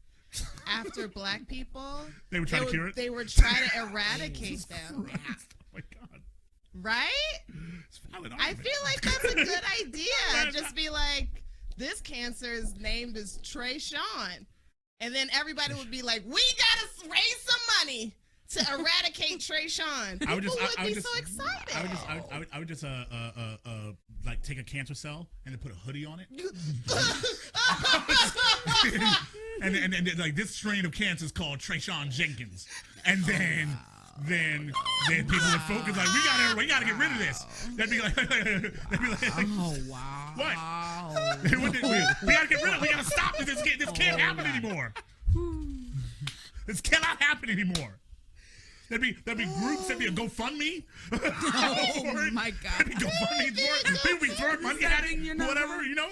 after black people, They would try to cure it? They would try to eradicate them. Oh my God. Right? It's a valid I argument. feel like that's a good idea. Right. Just be like, this cancer is named as Trey Sean. And then everybody would be like, we gotta raise some money to eradicate Trey Sean. People would be so excited. I would just like take a cancer cell and then put a hoodie on it. and like this strain of cancer is called Trayshawn Jenkins. And then people would focus like we gotta get rid of this. They'd be like Oh wow. What? we gotta get rid of it. We gotta stop this. This can't happen anymore. This cannot happen anymore. There'd be groups. There'd be a GoFundMe. Oh my God. There'd be GoFundMe for it. People be throwing money at it. Your number? Whatever, you know.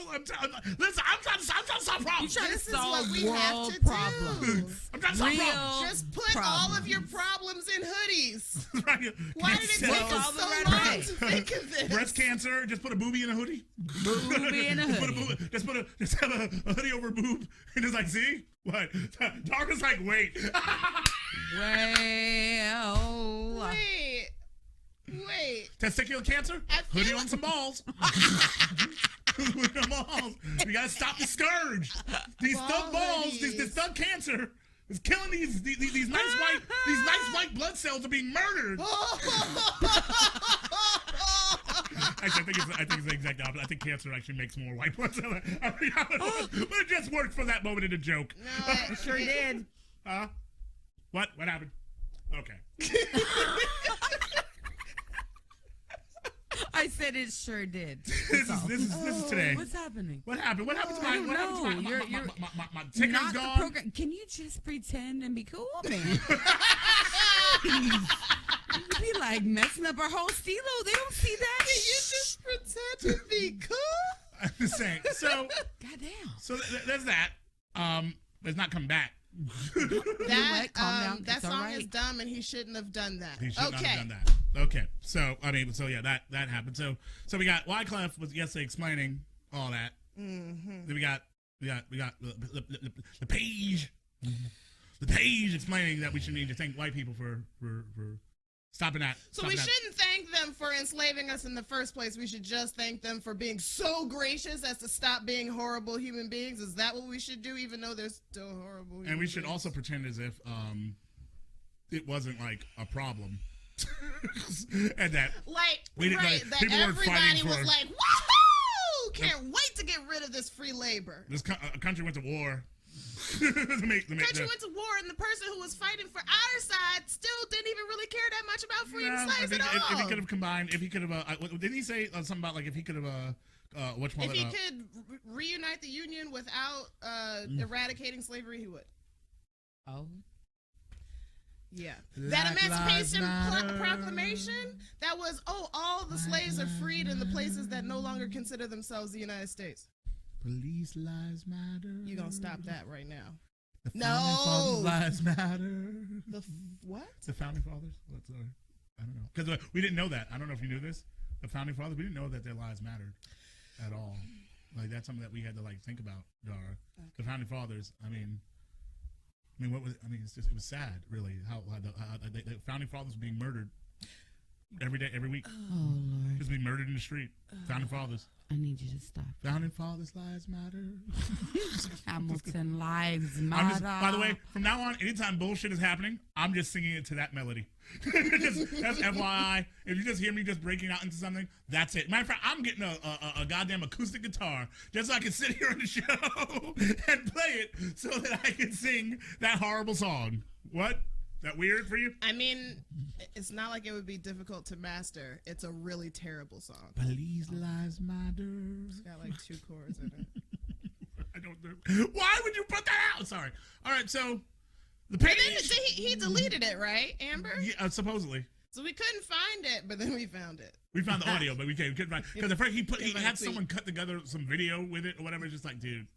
Listen, I'm trying to solve problems. You're trying This to is what solve we have world to do. problems. I'm trying to solve problems. Just put all of your problems in hoodies. Right. Why did it Cancer, take us all the so red long tape. to think of this? breast cancer. Just put a boobie in a hoodie. Booby in a hoodie. Just have a hoodie over a boob, and it's like, see what? Dark is like, wait. Well. Wait. Testicular cancer? I feel Hoodie like- on some balls. Hoodie on balls. We gotta stop the scourge. These thug balls, this thug cancer is killing these nice white blood cells are being murdered. Actually, I think it's the exact opposite. I think cancer actually makes more white blood cells. But it just worked for that moment in a joke. No, it Sure did. Huh? What? What happened? Okay. I said it sure did. This is today. What's happening? What happened? What happened to my? What happened to my ticker's Not the gone? program. Can you just pretend and be cool, man? You be like messing up our whole stilo. They don't see that. Can you just pretend to be cool? I'm just saying. So, Goddamn. so there's that. It's not coming back. That calm down. that It's all song right. is dumb, and he shouldn't have done that. He should not Okay. have done that. Okay. So I mean, so yeah, that happened. So we got Wyclef was yesterday explaining all that. Mm-hmm. Then we got the page. The page explaining that we should need to thank white people for stopping that. So stopping we that. shouldn't thank them for enslaving us in the first place. We should just thank them for being so gracious as to stop being horrible human beings. Is that what we should do, even though they're still horrible? And we should beings? also pretend as if it wasn't like a problem. And that like we didn't, right, like, that people weren't everybody fighting was for- like, woohoo! Can't wait to get rid of this free labor. this country went to war. to make Country went to war, and the person who was fighting for our side still didn't even really care that much about freeing I slaves think at if he all. could have combined, if he could have, didn't he say something about like if he could have, If he could reunite the Union without eradicating slavery, he would. Oh. Yeah. Black That Emancipation Lives Matter. Proclamation, that was, all the slaves are freed in the places that no longer consider themselves the United States. Police lives matter. You're going to stop that right now. The No. founding fathers' lives matter. What? The founding fathers? What's I don't know. Because we didn't know that. I don't know if you knew this. The founding fathers, we didn't know that their lives mattered at all. Like that's something that we had to like think about, Dara. Okay. The founding fathers. I mean, what was? I mean, it was sad, really. How the founding fathers were being murdered. every day, every week. Oh Lord, Just be murdered in the street. Founding fathers. I need you to stop. Founding fathers' lives matter. Hamilton lives I'm matter. just, by the way, from now on, anytime bullshit is happening, I'm just singing it to that melody. That's FYI. If you just hear me just breaking out into something, that's it. Matter of fact, I'm getting a goddamn acoustic guitar just so I can sit here on the show and play it so that I can sing that horrible song. What? That weird for you? I mean, it's not like it would be difficult to master. It's a really terrible song. Police lives matter. It's got like 2 chords in it. I don't know. Why would you put that out? Sorry. All right, so the But page. then he deleted it, right, Amber? Yeah, supposedly. So we couldn't find it, but then we found it. We found the audio, but we couldn't find because at first he Couldn't find had the tweet. someone cut together some video with it or whatever. It's just like, dude,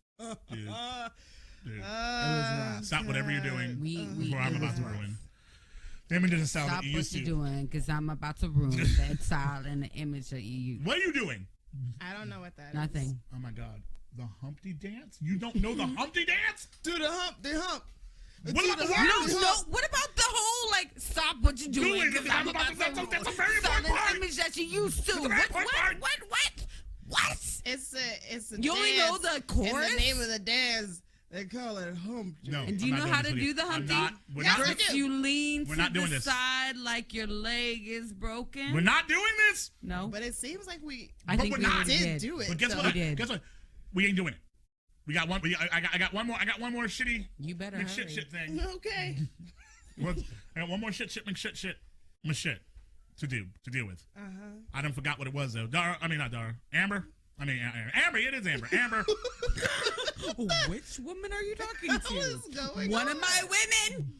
dude, stop whatever you're doing before I'm about to ruin. The image doesn't sound Stop like you what used you're to. doing, because I'm about to ruin that style and the image that you use. What are you doing? I don't know what that is. Nothing. Oh my God, the Humpty Dance? You don't know the Humpty Dance? Do the hump, the hump. What about the You words? don't know. What about the whole like stop what you're doing? Doing, 'cause I'm I'm about to- about to that's a ruin very important style part. and image that you used to. That's a very important part. What? It's a You only dance, know the and chorus? the name of the dance, they call it hump. No. And do you I'm know not how doing to this do the with you. Humpty? We're Yes, not, we do- do. You lean We're to not doing the this. side like your leg is broken. we're not doing this. No, But it seems like we I think we're we not. already did did. do it. But guess though. what? We did. Guess what? We ain't doing it. We got one. I got one more. I got one more shitty You better hurry. shit thing. Okay. I got one more shit to deal with. I done forgot what it was though. Not Dara. Amber. Amber. It is Amber. Amber. Which woman are you talking What to? is going One on? of my women.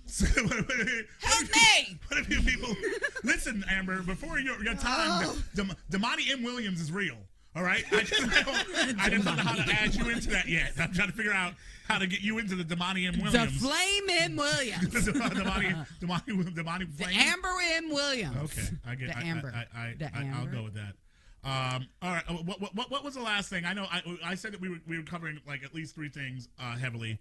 Help me! What if you people listen, Amber? Before your time, Damani M. Williams is real. All right, I just don't know how to add you into that yet. I'm trying to figure out how to get you into the Damani M. The Williams. Flame M. Williams. Damani The Flame. Amber M. Williams. Okay, I get The I, Amber. I, The I'll Amber. go with that. All right. What was the last thing? I know I said that we were covering like at least 3 things heavily.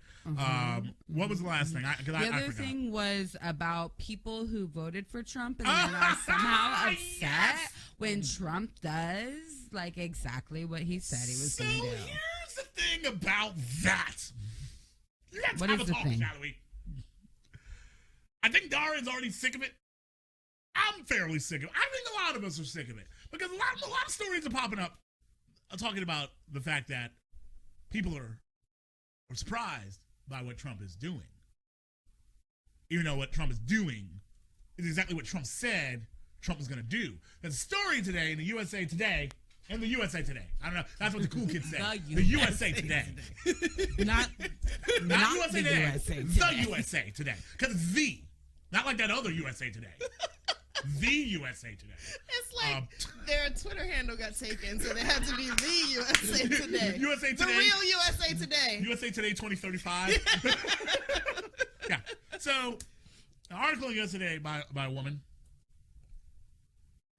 What was the last thing? The I other forgot. thing was about people who voted for Trump and then are somehow upset Yes. when Trump does like exactly what he said he was So going to do. here's the thing about that. Let's What have is a the talk, thing? shall we? I think Dara is already sick of it. I'm fairly sick of it. I think a lot of us are sick of it because a lot of stories are popping up talking about the fact that people are surprised by what Trump is doing, even though what Trump is doing is exactly what Trump said Trump was going to do. There's a story today in the USA Today. In the USA Today. I don't know. That's what the cool kids say. The USA Today. Not USA the Today. USA The Today. USA Today. Because it's the. Not like that other USA Today. The USA Today. It's like their Twitter handle got taken, so they had to be the USA Today. USA The Today. real USA Today. USA Today 2035. Yeah. So, an article in USA Today by a woman.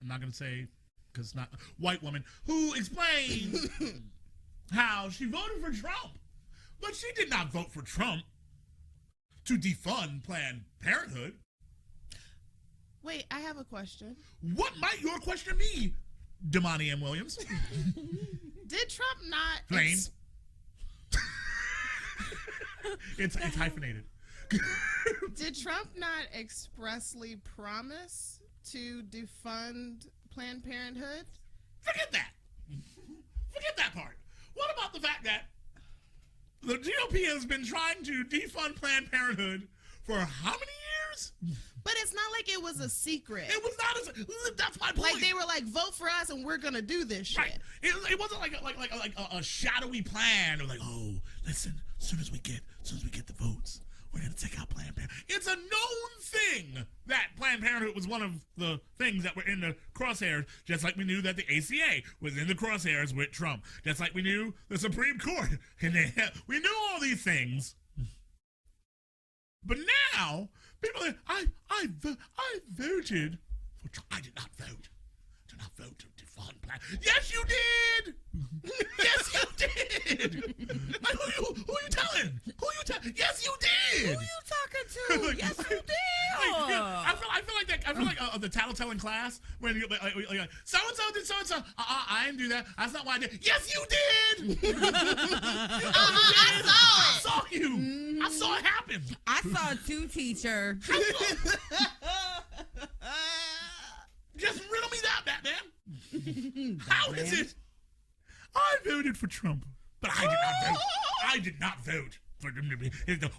I'm not going to say, because it's not a white woman, who explains how she voted for Trump. But she did not vote for Trump to defund Planned Parenthood. Wait, I have a question. What might your question be, Damani M. Williams? Did Trump not Flame. It's hyphenated. did Trump not expressly promise to defund Planned Parenthood? Forget that. Forget that part. What about the fact that the GOP has been trying to defund Planned Parenthood for how many years? But it's not like it was a secret. It was not as that's my point. Like they were like, vote for us and we're gonna do this shit. Right. It wasn't like a shadowy plan. It was like, oh, listen, as soon as we get the votes, we're gonna take out Planned Parenthood. It's a known thing that Planned Parenthood was one of the things that were in the crosshairs, just like we knew that the ACA was in the crosshairs with Trump. Just like we knew the Supreme Court. And we knew all these things. But now, people are, I voted for Trump. I did not vote. vote to defund Black. Yes, you did. Yes, you did. Like, who you telling? Who you telling? Yes, you did. Who you talking to? Yes, you did. I feel like the tattletale in class when you like so and so did so and so. I didn't do that. That's not why I did. Yes, you did. I saw you. I saw it happen. I saw it too, teacher. Just riddle me that, Batman. How is it? I voted for Trump, but I did not vote. I did not vote for them to be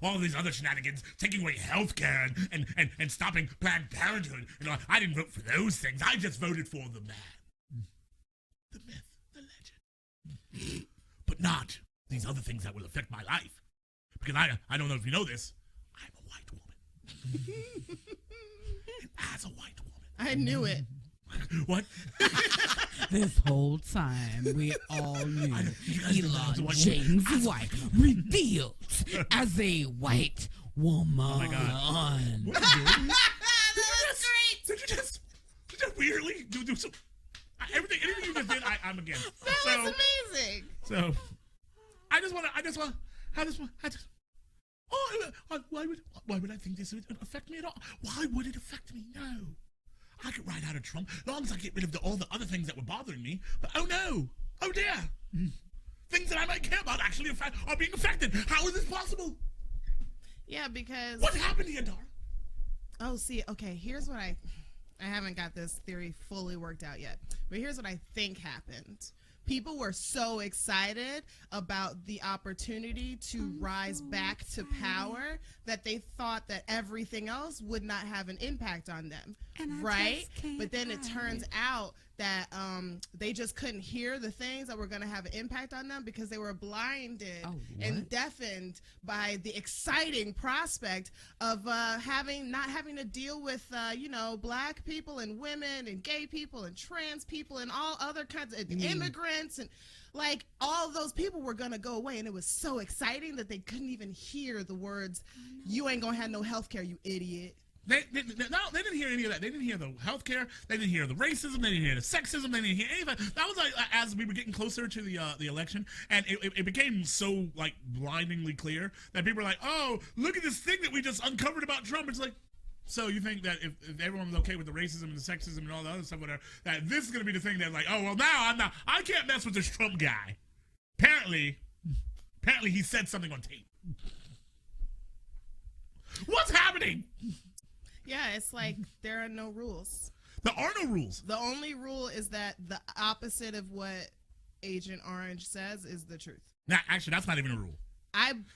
all these other shenanigans, taking away health care and stopping Planned Parenthood. You know, I didn't vote for those things. I just voted for the man, the myth, the legend, but not these other things that will affect my life. Because I don't know if you know this, I'm a white woman. And as a white woman, I knew it. What? This whole time, we all knew Elon white James White revealed as a white woman. Oh my God. What are you doing? That's great. Did you just weirdly do some anything you just did? I'm against. That was amazing. So I just want. Why would I think this would affect me at all? Why would it affect me? No. I could ride out of Trump as long as I get rid of all the other things that were bothering me. But oh no. Oh dear. Things that I might care about actually are being affected. How is this possible? Yeah, because What happened to you, Dara? oh, see, okay, here's what I haven't got this theory fully worked out yet, but here's what I think happened. People were so excited about the opportunity to rise back to power that they thought that everything else would not have an impact on them, right? But then it turns out that they just couldn't hear the things that were going to have an impact on them because they were blinded and deafened by the exciting prospect of not having to deal with black people and women and gay people and trans people and all other kinds of immigrants, and like all those people were going to go away. And it was so exciting that they couldn't even hear the words, "You ain't gonna have no health care, you idiot." They didn't hear any of that. They didn't hear the healthcare. They didn't hear the racism. They didn't hear the sexism. They didn't hear any of that. That was like as we were getting closer to the election, and it became so like blindingly clear that people were like, "Oh, look at this thing that we just uncovered about Trump." It's like, so you think that if everyone was okay with the racism and the sexism and all the other stuff, whatever, that this is going to be the thing that's like, oh well, now I can't mess with this Trump guy. Apparently he said something on tape. What's happening? Yeah, it's like there are no rules. There are no rules. The only rule is that the opposite of what Agent Orange says is the truth. Now, actually, that's not even a rule.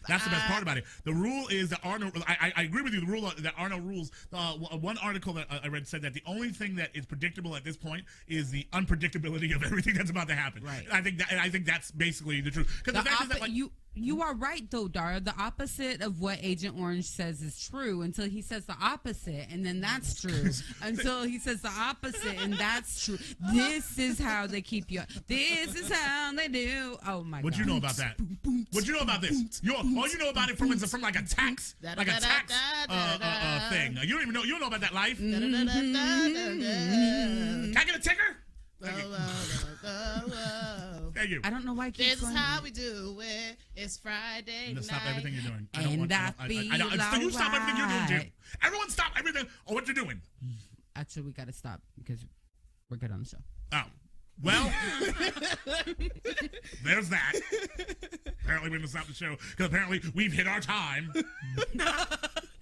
That's the best part about it. The rule is there are no. I agree with you. The rule there are no rules. One article that I read said that the only thing that is predictable at this point is the unpredictability of everything that's about to happen. Right. And I think that's basically the truth. Because the fact is that, like, you are right though, Dara. The opposite of what Agent Orange says is true until he says the opposite, and then that's true. Until he says the opposite, and that's true. This is how they keep you. This is how they do. Oh my God. What you know about that? What you know about this? All you know about it from like a tax thing. You don't even know. You don't know about that life. Can I get a ticker? Thank you. I don't know why. This is how we do it. It's Friday night. Stop everything you're doing. I don't want. You stop everything you're doing too. Everyone, stop everything. Oh, what you're doing? Actually, we got to stop because we're good on the show. Oh, well, there's that. Apparently, we're gonna stop the show because apparently we've hit our time.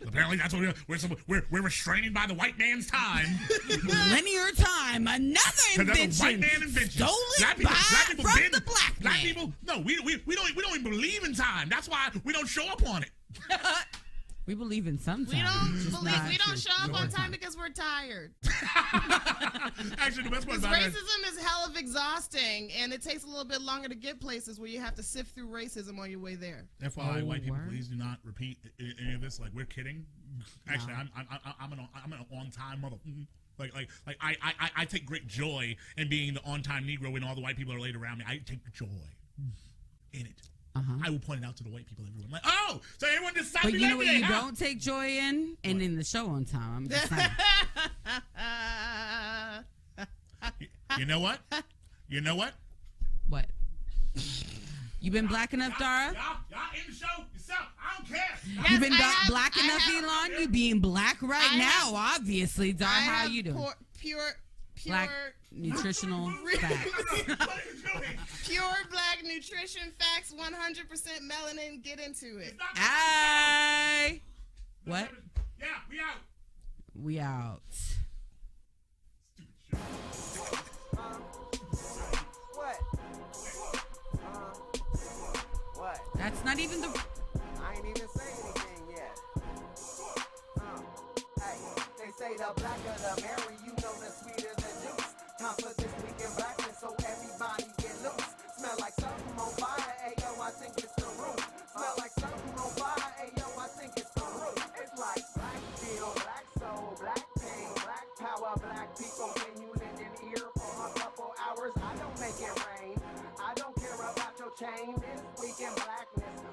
Apparently, that's what we're restrained by the white man's time. Linear time, another invention. White man invention. Stolen from the black man. Black people. No, we don't even believe in time. That's why we don't show up on it. We believe in some time. We don't show up on time because we're tired. Actually, the best part Because about it. racism is hell of exhausting, and it takes a little bit longer to get places where you have to sift through racism on your way there. FYI, white people, word? please do not repeat any of this. Like, we're kidding. Actually, I'm an on-time mother. Like I take great joy in being the on-time Negro when all the white people are laid around me. I take joy in it. I will point it out to the white people everywhere. Like, oh, so everyone just stop But me you know like what that, you huh? don't take joy in? And in the show on time. I'm just saying. You know what? You know what? What? You been black enough, Dara? Y'all in the show yourself. I don't care. Yes, You been I have- black I enough, have- Elon? You being black right I now, have- obviously, Dara. I How have you doing? Pure Black nutritional facts. What are you doing? pure black nutrition facts, 100% melanin. Get into it. Hey. What? Yeah, we out. We out. What? What? That's not even the. I ain't even say anything yet. Hey, they say the blacker the merry, you know the sweeter the juice. Time for this weekend blackness, so everybody get loose. Smell like something on fire, ayo, I think it's the roof. Smell like something on fire, ayo, I think it's the roof. It's like black steel, black soul, black pain, black power, black people. When you lend an ear for a couple hours, I don't make it rain. I don't care about your chain. This weekend blackness.